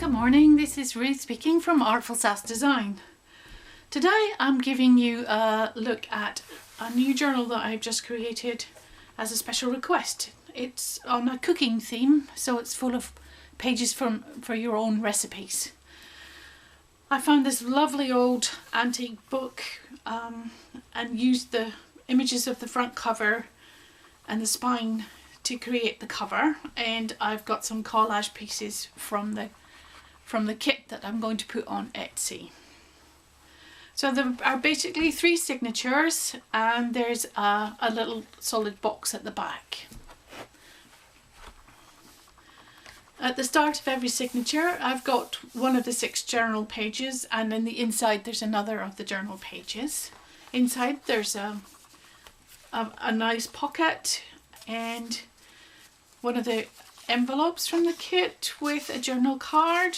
Good morning, this is Ruth speaking from Artful Sass Design. Today I'm giving you a look at a new journal that I've just created as a special request. It's on a cooking theme, so it's full of pages for your own recipes. I found this lovely old antique book and used the images of the front cover and the spine to create the cover, and I've got some collage pieces from the kit that I'm going to put on Etsy. So there are basically 3 signatures, and there's a little solid box at the back. At the start of every signature I've got one of the 6 journal pages, and in the inside there's another of the journal pages. Inside there's a nice pocket and one of the envelopes from the kit with a journal card.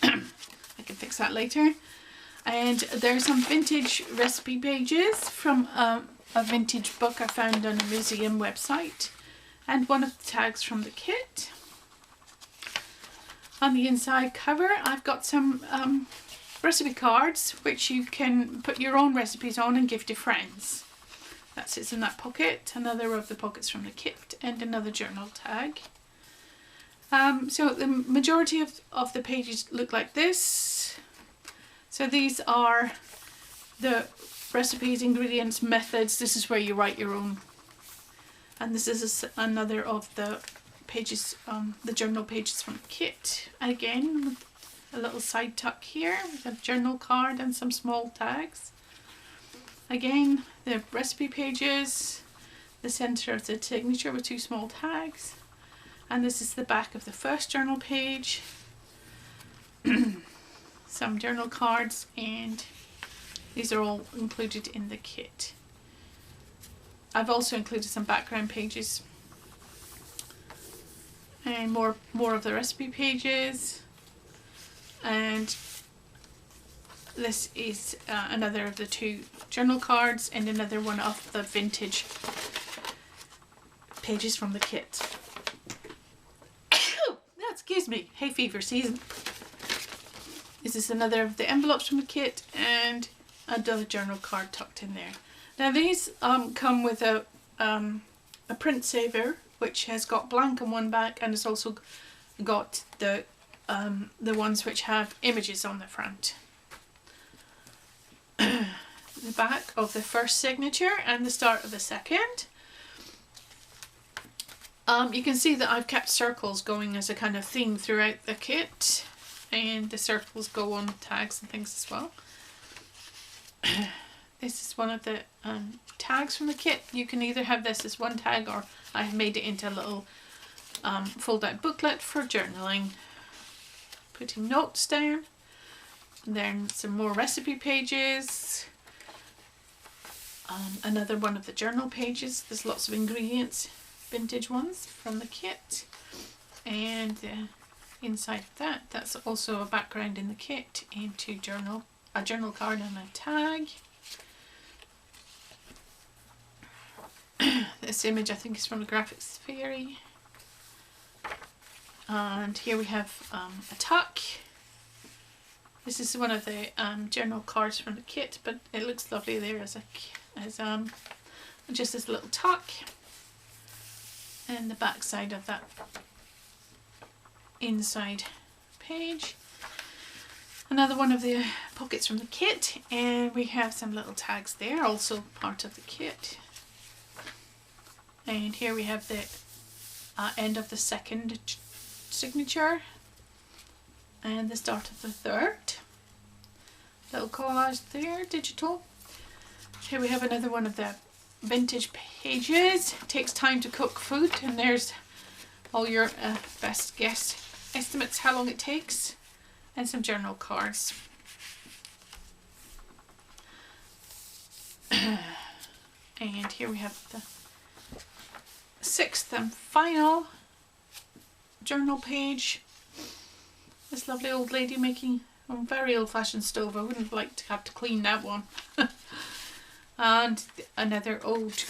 I can fix that later. And there's some vintage recipe pages from a vintage book I found on a museum website, and one of the tags from the kit. On the inside cover I've got some recipe cards which you can put your own recipes on and give to friends. That sits in that pocket, another of the pockets from the kit, and another journal tag. So the majority of the pages look like this. So these are the recipes, ingredients, methods. This is where you write your own. And this is another of the pages, the journal pages from the kit. Again, with a little side tuck here with a journal card and some small tags. Again, the recipe pages, the centre of the signature with 2 small tags, and this is the back of the first journal page. Some journal cards, and these are all included in the kit. I've also included some background pages and more of the recipe pages, and this is another of the 2 journal cards and another one of the vintage pages from the kit. Excuse me, hay fever season. This is another of the envelopes from the kit and another journal card tucked in there. Now these come with a print saver which has got blank on one back, and it's also got the ones which have images on the front. The back of the first signature and the start of the second. You can see that I've kept circles going as a kind of theme throughout the kit, and the circles go on tags and things as well. This is one of the tags from the kit. You can either have this as one tag, or I have made it into a little fold out booklet for journaling, putting notes down. And then some more recipe pages. Another one of the journal pages. There's lots of ingredients, vintage ones from the kit. And inside that's also a background in the kit, into a journal card and a tag. This image I think is from the Graphics Fairy. And here we have a tuck. This is one of the journal cards from the kit, but it looks lovely there as just this little tuck. And the back side of that inside page. Another one of the pockets from the kit, and we have some little tags there, also part of the kit. And here we have the end of the second signature and the start of the third. Little collage there, digital. Here we have another one of the vintage pages. It takes time to cook food, and there's all your best guess estimates how long it takes, and some journal cards. And here we have the 6th and final journal page. This lovely old lady making a very old-fashioned stove. I wouldn't like to have to clean that one. And another old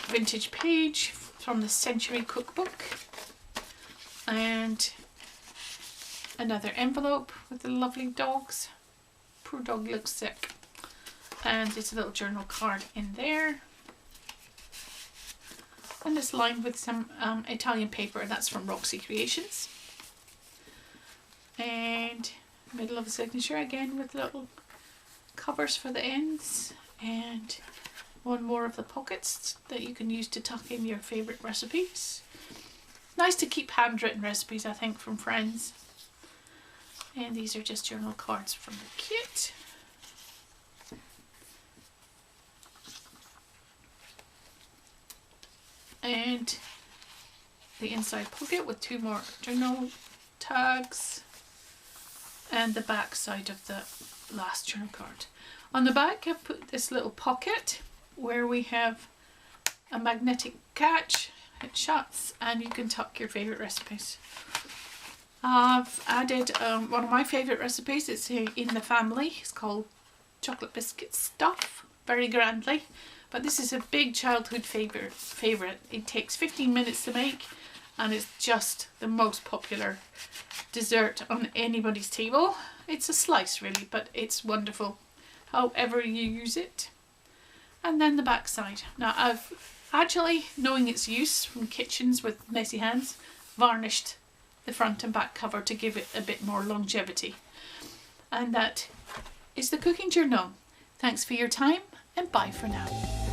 vintage page from the Century Cookbook. And another envelope with the lovely dogs. Poor dog looks sick. And there's a little journal card in there. And it's lined with some Italian paper, and that's from Roxy Creations. And middle of the signature again with little covers for the ends, and one more of the pockets that you can use to tuck in your favourite recipes. Nice to keep handwritten recipes, I think, from friends. And these are just journal cards from the kit. And the inside pocket with 2 more journal tags, and the back side of the last journal card. On the back I've put this little pocket where we have a magnetic catch. It shuts and you can tuck your favourite recipes. I've added one of my favourite recipes. It's in the family. It's called chocolate biscuit stuff, very grandly. But this is a big childhood favourite. It takes 15 minutes to make, and it's just the most popular dessert on anybody's table. It's a slice really, but it's wonderful however you use it. And then the back side. Now I've actually, knowing its use from kitchens with messy hands, varnished the front and back cover to give it a bit more longevity. And that is the cooking journal. Thanks for your time, and bye for now.